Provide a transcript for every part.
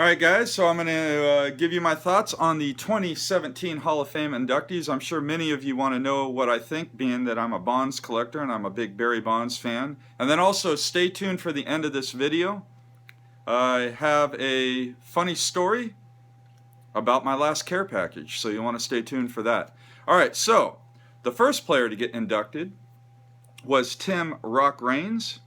Alright guys, so I'm going to give you my thoughts on the 2017 Hall of Fame inductees. I'm sure many of you want to know what I think, being that I'm a Bonds collector and I'm a big Barry Bonds fan. And then also stay tuned for the end of this video. I have a funny story about my last care package, so you want to stay tuned for that. Alright, so the first player to get inducted was Tim Rock Raines.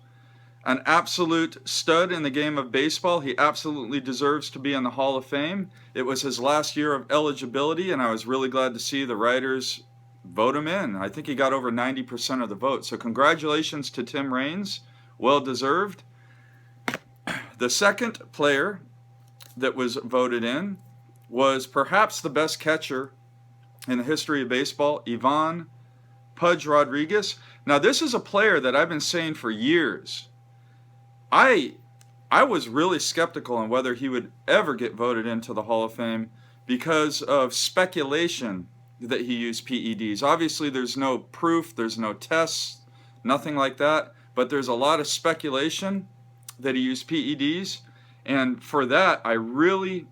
An absolute stud in the game of baseball. He absolutely deserves to be in the Hall of Fame. It was his last year of eligibility, and I was really glad to see the writers vote him in. I think he got over 90% of the vote. So congratulations to Tim Raines. Well deserved. The second player that was voted in was perhaps the best catcher in the history of baseball, Ivan Pudge Rodriguez. Now this is a player that I've been saying for years. I was really skeptical on whether he would ever get voted into the Hall of Fame because of speculation that he used PEDs. Obviously there's no proof, there's no tests, nothing like that, but there's a lot of speculation that he used PEDs, and for that I really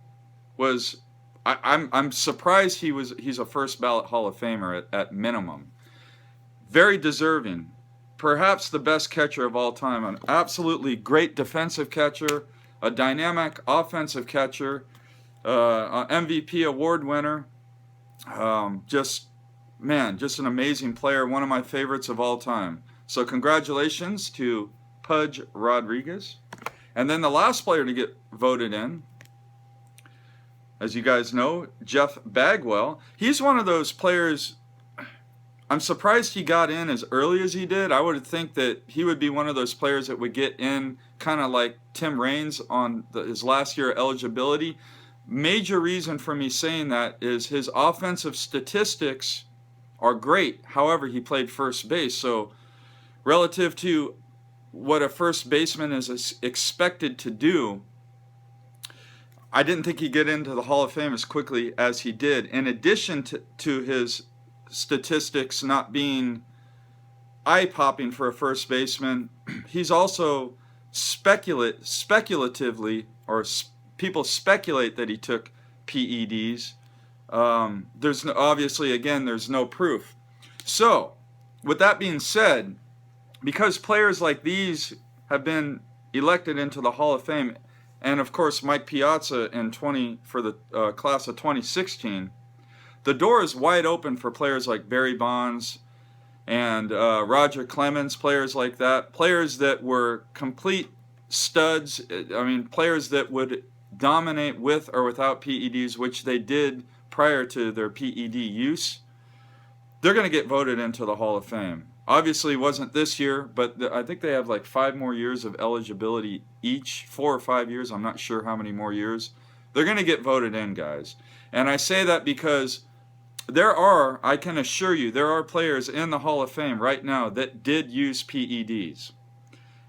was I'm surprised he's a first ballot Hall of Famer at minimum. Very deserving. Perhaps the best catcher of all time, an absolutely great defensive catcher, a dynamic offensive catcher, an MVP award winner, just an amazing player, one of my favorites of all time. So congratulations to Pudge Rodriguez. And then the last player to get voted in, as you guys know, Jeff Bagwell. He's one of those players. I'm surprised he got in as early as he did. I would think that he would be one of those players that would get in kind of like Tim Raines on his last year eligibility. Major reason for me saying that is his offensive statistics are great. However, he played first base. So relative to what a first baseman is expected to do, I didn't think he'd get into the Hall of Fame as quickly as he did. In addition to his statistics not being eye-popping for a first baseman, he's also speculatively, or people speculate that he took PEDs. There's obviously, again, there's no proof. So, with that being said, because players like these have been elected into the Hall of Fame, and of course Mike Piazza for the class of 2016, the door is wide open for players like Barry Bonds and Roger Clemens, players like that, players that were complete studs. I mean, players that would dominate with or without PEDs, which they did prior to their PED use. They're going to get voted into the Hall of Fame. Obviously, it wasn't this year, but I think they have like 5 more years of eligibility each, 4 or 5 years. I'm not sure how many more years. They're going to get voted in, guys. And I say that because I can assure you, there are players in the Hall of Fame right now that did use PEDs.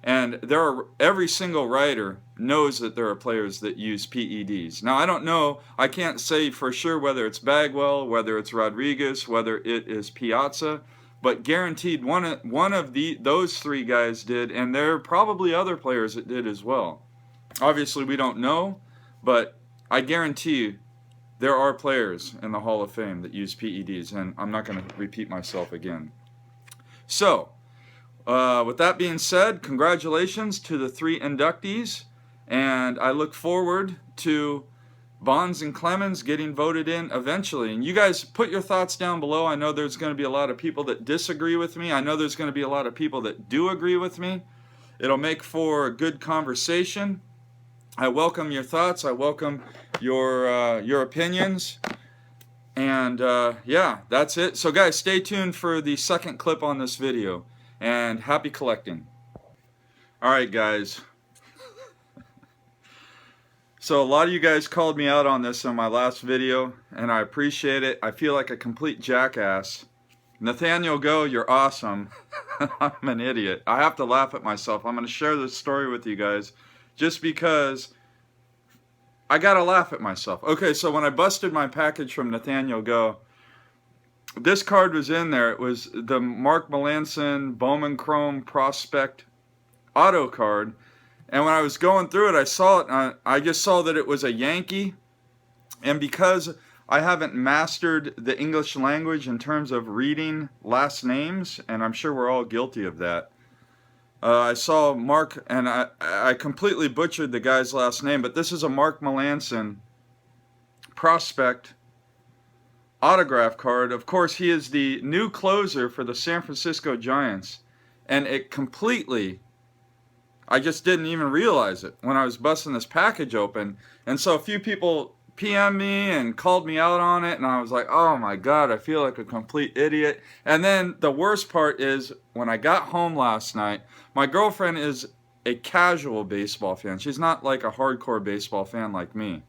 And every single writer knows that there are players that use PEDs. Now, I don't know, I can't say for sure whether it's Bagwell, whether it's Rodriguez, whether it is Piazza, but guaranteed one of those 3 guys did, and there are probably other players that did as well. Obviously, we don't know, but I guarantee you, there are players in the Hall of Fame that use PEDs, and I'm not going to repeat myself again. So, with that being said, congratulations to the 3 inductees, and I look forward to Bonds and Clemens getting voted in eventually. And you guys put your thoughts down below. I know there's going to be a lot of people that disagree with me. I know there's going to be a lot of people that do agree with me. It'll make for a good conversation. I welcome your thoughts. I welcome your opinions. And yeah, that's it. So guys, stay tuned for the second clip on this video. And happy collecting. Alright guys. So a lot of you guys called me out on this in my last video, and I appreciate it. I feel like a complete jackass. Nathaniel Go, you're awesome. I'm an idiot. I have to laugh at myself. I'm going to share this story with you guys just because I got to laugh at myself. Okay, so when I busted my package from Nathaniel Go, this card was in there. It was the Mark Melanson Bowman Chrome Prospect auto card. And when I was going through it, I saw it, and I just saw that it was a Yankee. And because I haven't mastered the English language in terms of reading last names, and I'm sure we're all guilty of that, I saw Mark, and I completely butchered the guy's last name, but this is a Mark Melanson prospect autograph card. Of course, he is the new closer for the San Francisco Giants, and it completely, I just didn't even realize it when I was busting this package open. And so a few people PM'd me and called me out on it, and I was like, oh my God, I feel like a complete idiot. And then the worst part is, when I got home last night, my girlfriend is a casual baseball fan. She's not like a hardcore baseball fan like me.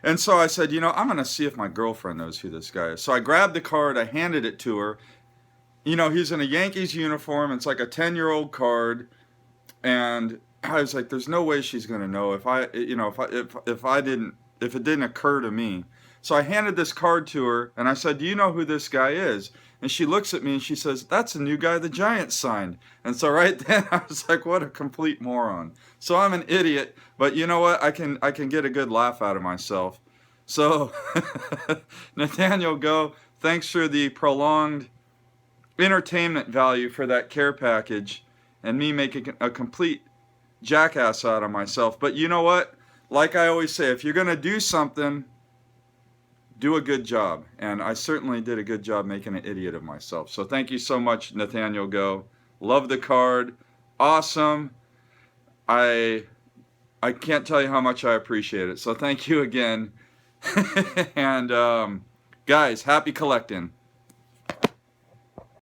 And so I said, I'm going to see if my girlfriend knows who this guy is. So I grabbed the card, I handed it to her. He's in a Yankees uniform. It's like a 10-year-old card. And I was like, there's no way she's going to know if it didn't occur to me. So I handed this card to her, and I said, do you know who this guy is? And she looks at me and she says, that's the new guy the Giants signed. And so right then I was like, what a complete moron. So I'm an idiot, but you know what? I can get a good laugh out of myself. So Nathaniel Go, thanks for the prolonged entertainment value for that care package and me making a complete jackass out of myself. But you know what? Like I always say, if you're going to do something, do a good job. And I certainly did a good job making an idiot of myself. So thank you so much, Nathaniel Go. Love the card. Awesome. I can't tell you how much I appreciate it. So thank you again. And guys, happy collecting.